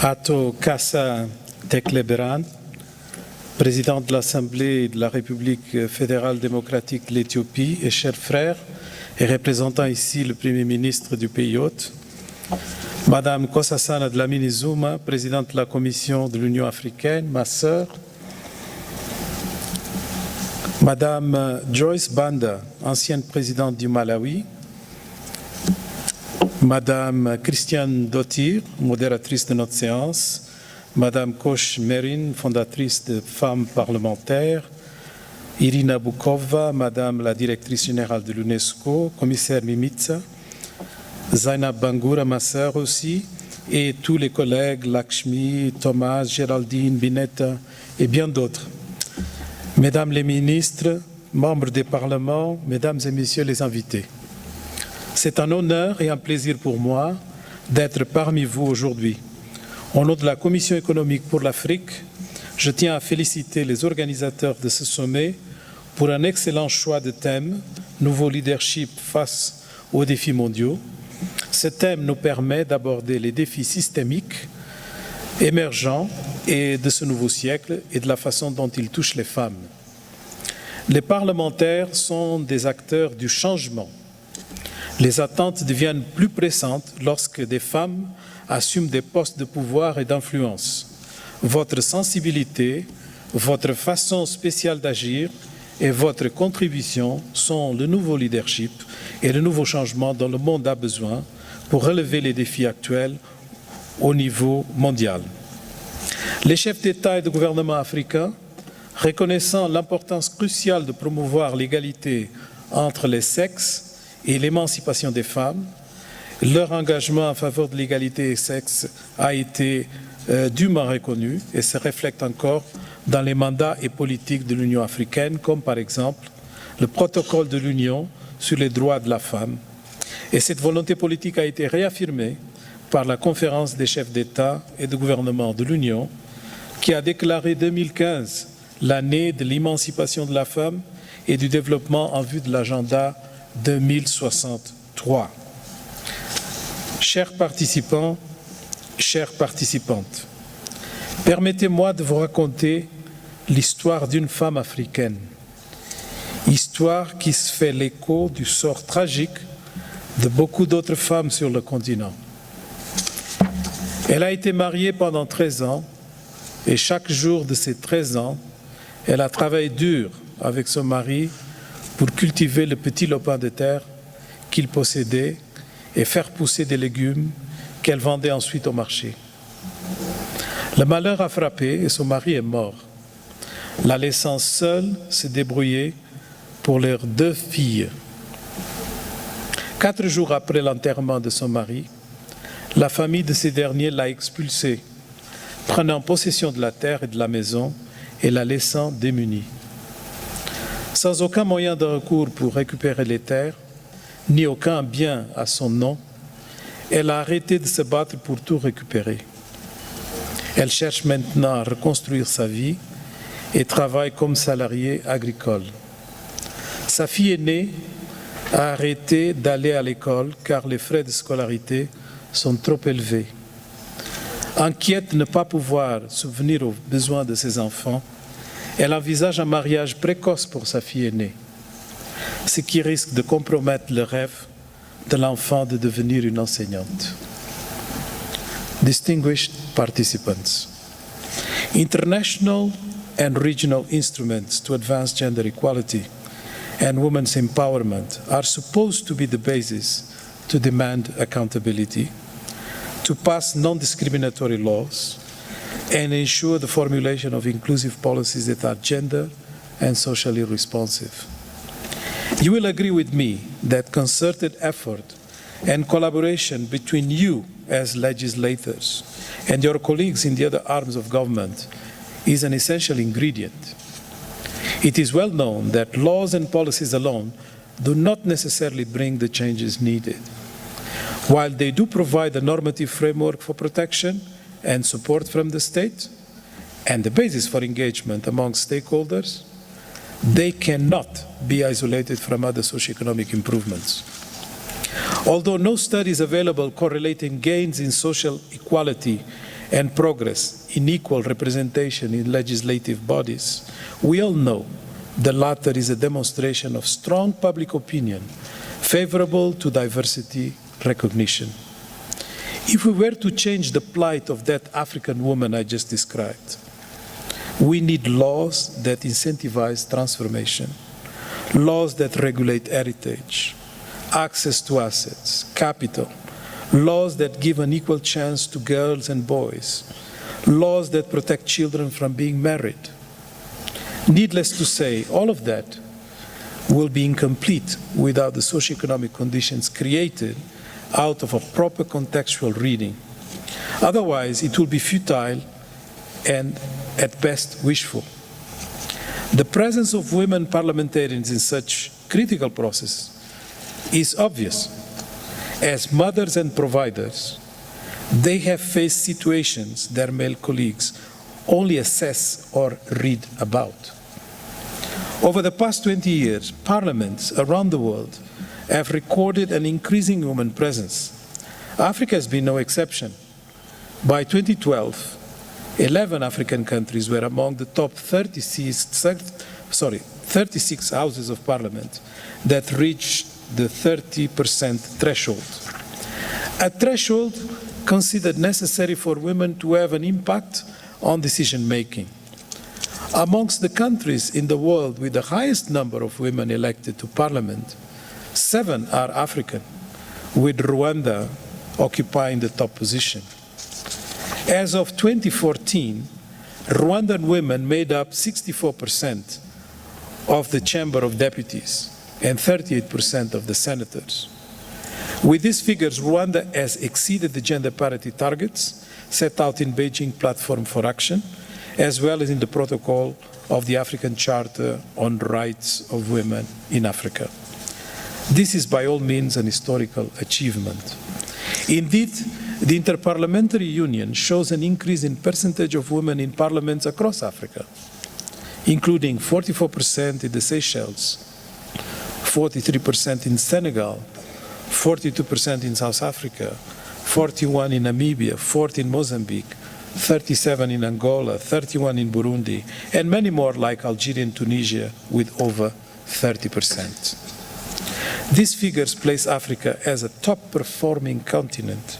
Ato Kassa Tekleberan, président de l'Assemblée de la République fédérale démocratique de l'Éthiopie et chers frères, et représentant ici le Premier ministre du pays hôte, Madame Nkosazana Dlamini Zuma, présidente de la Commission de l'Union africaine, ma sœur, Madame Joyce Banda, ancienne présidente du Malawi, Madame Christiane Dottir, modératrice de notre séance, Madame Koch Merin, fondatrice de Femmes parlementaires, Irina Bukova, Madame la directrice générale de l'UNESCO, commissaire Mimica, Zainab Bangoura, ma sœur aussi, et tous les collègues, Lakshmi, Thomas, Géraldine, Binetta et bien d'autres. Mesdames les ministres, membres des parlements, Mesdames et Messieurs les invités, c'est un honneur et un plaisir pour moi d'être parmi vous aujourd'hui. Au nom de la Commission économique pour l'Afrique, je tiens à féliciter les organisateurs de ce sommet pour un excellent choix de thème, nouveau leadership face aux défis mondiaux. Ce thème nous permet d'aborder les défis systémiques émergents et de ce nouveau siècle et de la façon dont ils touchent les femmes. Les parlementaires sont des acteurs du changement. Les attentes deviennent plus pressantes lorsque des femmes assument des postes de pouvoir et d'influence. Votre sensibilité, votre façon spéciale d'agir et votre contribution sont le nouveau leadership et le nouveau changement dont le monde a besoin pour relever les défis actuels au niveau mondial. Les chefs d'État et de gouvernement africains, reconnaissant l'importance cruciale de promouvoir l'égalité entre les sexes et l'émancipation des femmes, leur engagement en faveur de l'égalité des sexes a été dûment reconnu et se reflète encore dans les mandats et politiques de l'Union africaine, comme par exemple le protocole de l'Union sur les droits de la femme. Et cette volonté politique a été réaffirmée par la conférence des chefs d'État et de gouvernement de l'Union, qui a déclaré 2015 l'année de l'émancipation de la femme et du développement en vue de l'agenda 2063. Chers participants, chères participantes, permettez-moi de vous raconter l'histoire d'une femme africaine, histoire qui se fait l'écho du sort tragique de beaucoup d'autres femmes sur le continent. Elle a été mariée pendant 13 ans et chaque jour de ces 13 ans, elle a travaillé dur avec son mari pour cultiver le petit lopin de terre qu'il possédait et faire pousser des légumes qu'elle vendait ensuite au marché. Le malheur a frappé et son mari est mort, la laissant seule se débrouiller pour leurs 2 filles. 4 jours après l'enterrement de son mari, la famille de ces derniers l'a expulsée, prenant possession de la terre et de la maison et la laissant démunie. Sans aucun moyen de recours pour récupérer les terres, ni aucun bien à son nom, elle a arrêté de se battre pour tout récupérer. Elle cherche maintenant à reconstruire sa vie et travaille comme salariée agricole. Sa fille aînée a arrêté d'aller à l'école car les frais de scolarité sont trop élevés. Inquiète de ne pas pouvoir subvenir aux besoins de ses enfants, elle envisage un mariage précoce pour sa fille aînée, ce qui risque de compromettre le rêve de l'enfant de devenir une enseignante. Distinguished participants, international and regional instruments to advance gender equality and women's empowerment are supposed to be the basis to demand accountability, to pass non-discriminatory laws, and ensure the formulation of inclusive policies that are gender and socially responsive. You will agree with me that concerted effort and collaboration between you as legislators and your colleagues in the other arms of government is an essential ingredient. It is well known that laws and policies alone do not necessarily bring the changes needed. While they do provide a normative framework for protection and support from the state, and the basis for engagement among stakeholders, they cannot be isolated from other socioeconomic improvements. Although no study is available correlating gains in social equality and progress in equal representation in legislative bodies, we all know the latter is a demonstration of strong public opinion favorable to diversity recognition. If we were to change the plight of that African woman I just described, we need laws that incentivize transformation, laws that regulate heritage, access to assets, capital, laws that give an equal chance to girls and boys, laws that protect children from being married. Needless to say, all of that will be incomplete without the socioeconomic conditions created out of a proper contextual reading. Otherwise, it will be futile and, at best, wishful. The presence of women parliamentarians in such critical processes is obvious. As mothers and providers, they have faced situations their male colleagues only assess or read about. Over the past 20 years, parliaments around the world have recorded an increasing women presence. Africa has been no exception. By 2012, 11 African countries were among the top 36 houses of parliament that reached the 30% threshold. A threshold considered necessary for women to have an impact on decision-making. Amongst the countries in the world with the highest number of women elected to parliament, 7 are African, with Rwanda occupying the top position. As of 2014, Rwandan women made up 64% of the Chamber of Deputies and 38% of the senators. With these figures, Rwanda has exceeded the gender parity targets set out in Beijing Platform for Action, as well as in the protocol of the African Charter on Rights of Women in Africa. This is by all means an historical achievement. Indeed, the Interparliamentary Union shows an increase in percentage of women in parliaments across Africa, including 44% in the Seychelles, 43% in Senegal, 42% in South Africa, 41% in Namibia, 40% in Mozambique, 37% in Angola, 31% in Burundi, and many more like Algeria and Tunisia with over 30%. These figures place Africa as a top-performing continent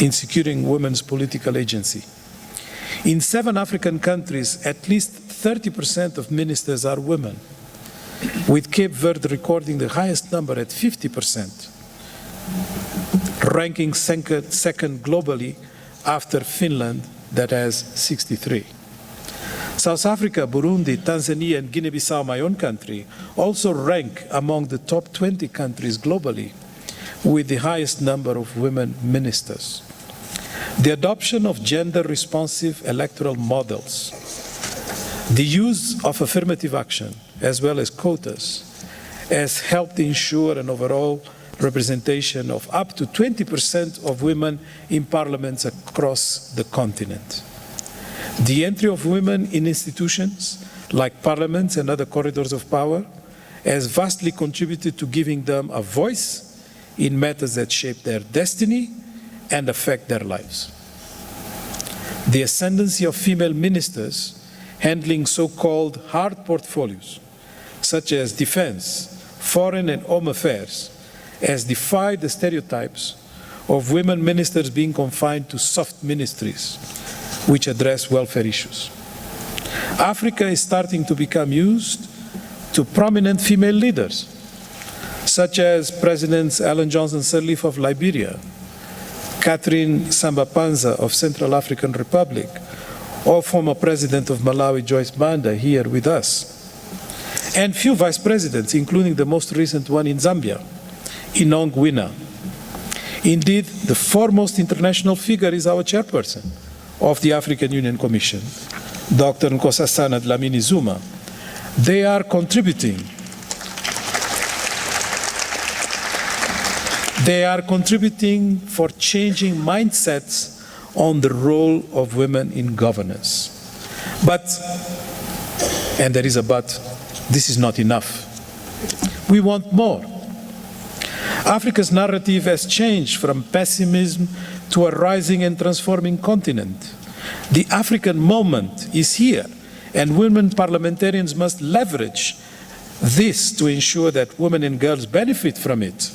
in securing women's political agency. In 7 African countries, at least 30% of ministers are women, with Cape Verde recording the highest number at 50%, ranking second globally after Finland, that has 63. South Africa, Burundi, Tanzania, and Guinea-Bissau, my own country, also rank among the top 20 countries globally with the highest number of women ministers. The adoption of gender-responsive electoral models, the use of affirmative action, as well as quotas, has helped ensure an overall representation of up to 20% of women in parliaments across the continent. The entry of women in institutions like parliaments and other corridors of power has vastly contributed to giving them a voice in matters that shape their destiny and affect their lives. The ascendancy of female ministers handling so-called hard portfolios, such as defense, foreign and home affairs, has defied the stereotypes of women ministers being confined to soft ministries which address welfare issues. Africa is starting to become used to prominent female leaders, such as Presidents Ellen Johnson Sirleaf of Liberia, Catherine Samba-Panza of Central African Republic, or former President of Malawi, Joyce Banda, here with us, and few vice presidents, including the most recent one in Zambia, Inong Wina. Indeed, the foremost international figure is our chairperson of the African Union Commission, Dr. Nkosazana Dlamini Zuma. They are contributing for changing mindsets on the role of women in governance. But, and there is a but, this is not enough. We want more. Africa's narrative has changed from pessimism to a rising and transforming continent The African moment is here, and women parliamentarians must leverage this to ensure that women and girls benefit from it.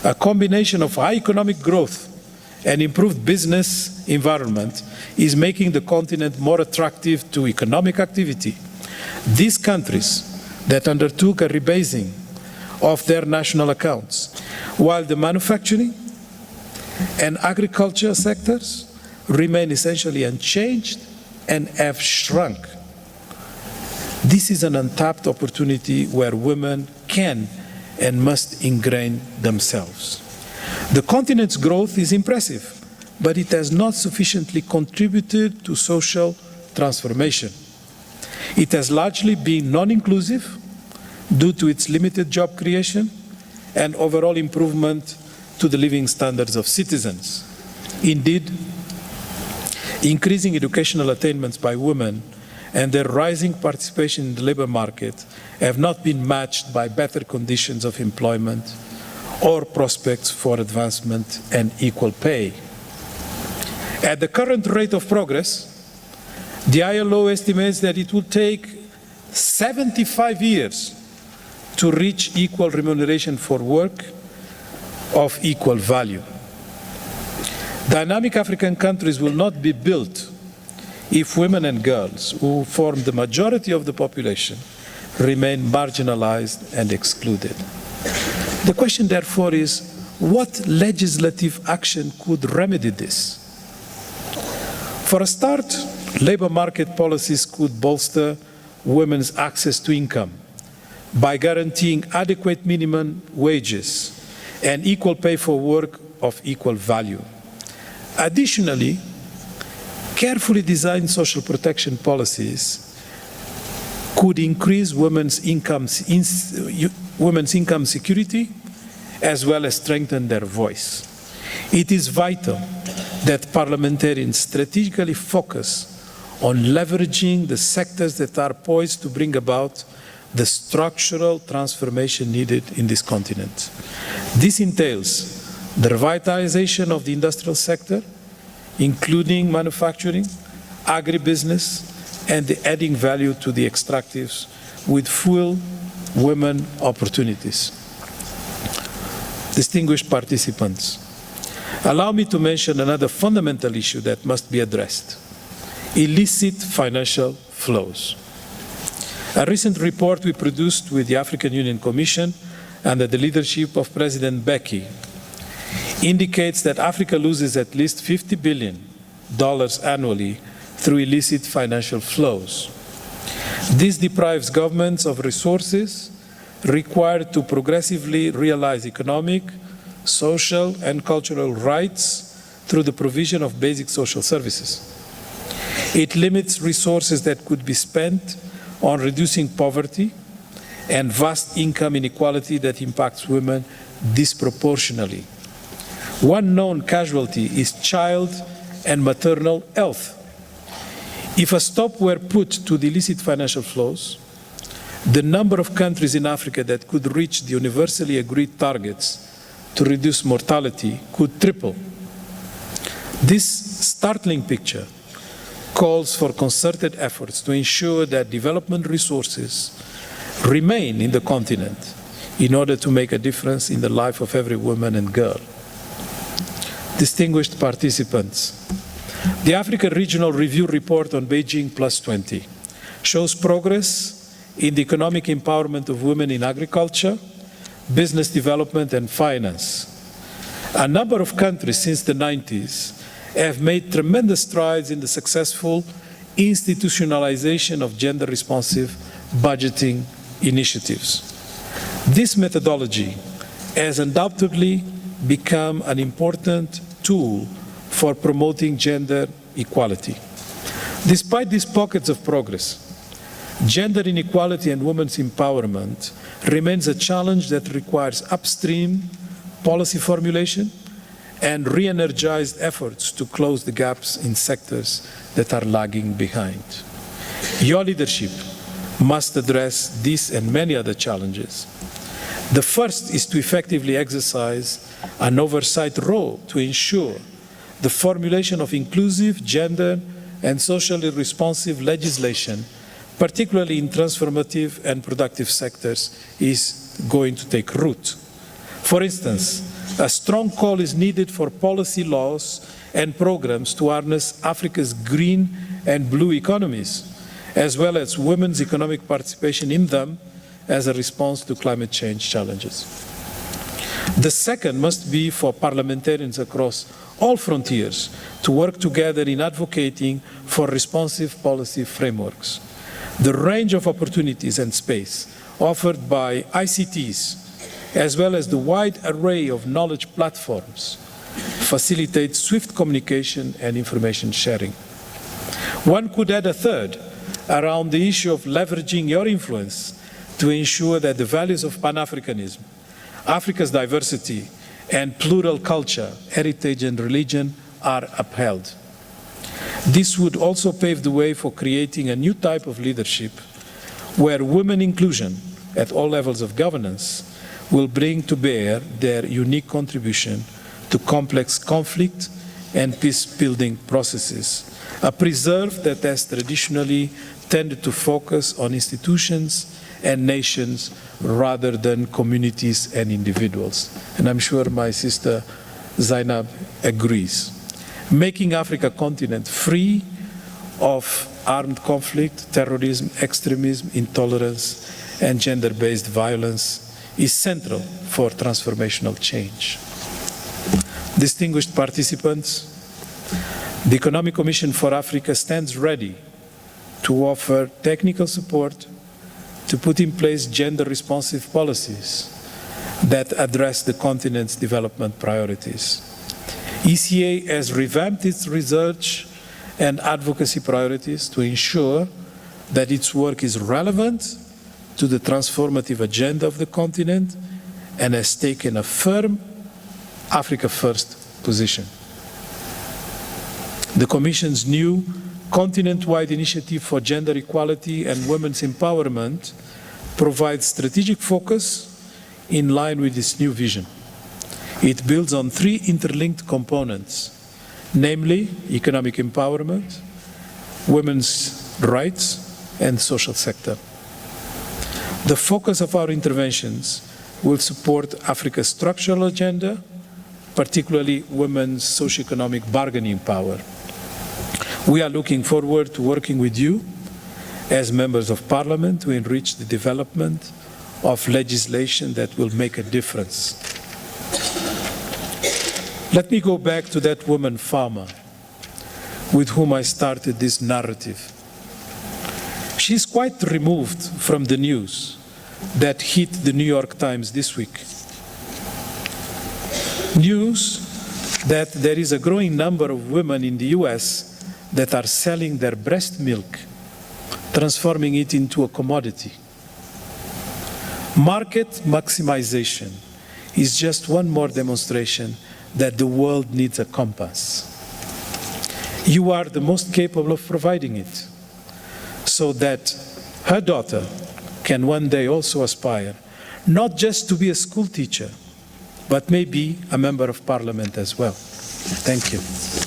A combination of high economic growth and improved business environment is making the continent more attractive to economic activity. These countries that undertook a rebasing of their national accounts, while the manufacturing and agriculture sectors remain essentially unchanged and have shrunk. This is an untapped opportunity where women can and must ingrain themselves. The continent's growth is impressive, but it has not sufficiently contributed to social transformation. It has largely been non-inclusive due to its limited job creation and overall improvement to the living standards of citizens. Indeed, increasing educational attainments by women and their rising participation in the labor market have not been matched by better conditions of employment or prospects for advancement and equal pay. At the current rate of progress, the ILO estimates that it will take 75 years to reach equal remuneration for work of equal value. Dynamic African countries will not be built if women and girls, who form the majority of the population, remain marginalized and excluded. The question, therefore, is what legislative action could remedy this? For a start, labor market policies could bolster women's access to income by guaranteeing adequate minimum wages and equal pay for work of equal value. Additionally, carefully designed social protection policies could increase women's income security as well as strengthen their voice. It is vital that parliamentarians strategically focus on leveraging the sectors that are poised to bring about the structural transformation needed in this continent. This entails the revitalization of the industrial sector, including manufacturing, agribusiness, and the adding value to the extractives with full women opportunities. Distinguished participants, allow me to mention another fundamental issue that must be addressed: illicit financial flows. A recent report we produced with the African Union Commission under the leadership of President Becky indicates that Africa loses at least $50 billion annually through illicit financial flows. This deprives governments of resources required to progressively realize economic, social, and cultural rights through the provision of basic social services. It limits resources that could be spent on reducing poverty and vast income inequality that impacts women disproportionately. One known casualty is child and maternal health. If a stop were put to the illicit financial flows, the number of countries in Africa that could reach the universally agreed targets to reduce mortality could triple. This startling picture calls for concerted efforts to ensure that development resources remain in the continent in order to make a difference in the life of every woman and girl. Distinguished participants, the Africa Regional Review Report on Beijing Plus 20 shows progress in the economic empowerment of women in agriculture, business development, and finance. A number of countries since the 90s have made tremendous strides in the successful institutionalization of gender-responsive budgeting initiatives. This methodology has undoubtedly become an important tool for promoting gender equality. Despite these pockets of progress, gender inequality and women's empowerment remains a challenge that requires upstream policy formulation and re-energized efforts to close the gaps in sectors that are lagging behind. Your leadership must address these and many other challenges. The first is to effectively exercise an oversight role to ensure the formulation of inclusive, gender and socially responsive legislation, particularly in transformative and productive sectors, is going to take root. For instance, a strong call is needed for policy laws and programs to harness Africa's green and blue economies, as well as women's economic participation in them as a response to climate change challenges. The second must be for parliamentarians across all frontiers to work together in advocating for responsive policy frameworks. The range of opportunities and space offered by ICTs, as well as the wide array of knowledge platforms, facilitate swift communication and information sharing. One could add a third around the issue of leveraging your influence to ensure that the values of Pan-Africanism, Africa's diversity, and plural culture, heritage, and religion are upheld. This would also pave the way for creating a new type of leadership where women inclusion at all levels of governance will bring to bear their unique contribution to complex conflict and peace-building processes, a preserve that has traditionally tended to focus on institutions and nations rather than communities and individuals. And I'm sure my sister Zainab agrees. Making Africa a continent free of armed conflict, terrorism, extremism, intolerance, and gender-based violence is central for transformational change. Distinguished participants, the Economic Commission for Africa stands ready to offer technical support to put in place gender-responsive policies that address the continent's development priorities. ECA has revamped its research and advocacy priorities to ensure that its work is relevant to the transformative agenda of the continent and has taken a firm Africa First position. The Commission's new continent-wide initiative for gender equality and women's empowerment provides strategic focus in line with this new vision. It builds on three interlinked components, namely economic empowerment, women's rights, and social sector. The focus of our interventions will support Africa's structural agenda, particularly women's socioeconomic bargaining power. We are looking forward to working with you as members of Parliament to enrich the development of legislation that will make a difference. Let me go back to that woman farmer with whom I started this narrative. She's quite removed from the news that hit the New York Times this week. News that there is a growing number of women in the US that are selling their breast milk, transforming it into a commodity. Market maximization is just one more demonstration that the world needs a compass. You are the most capable of providing it, so that her daughter can one day also aspire, not just to be a school teacher, but maybe a member of Parliament as well. Thank you.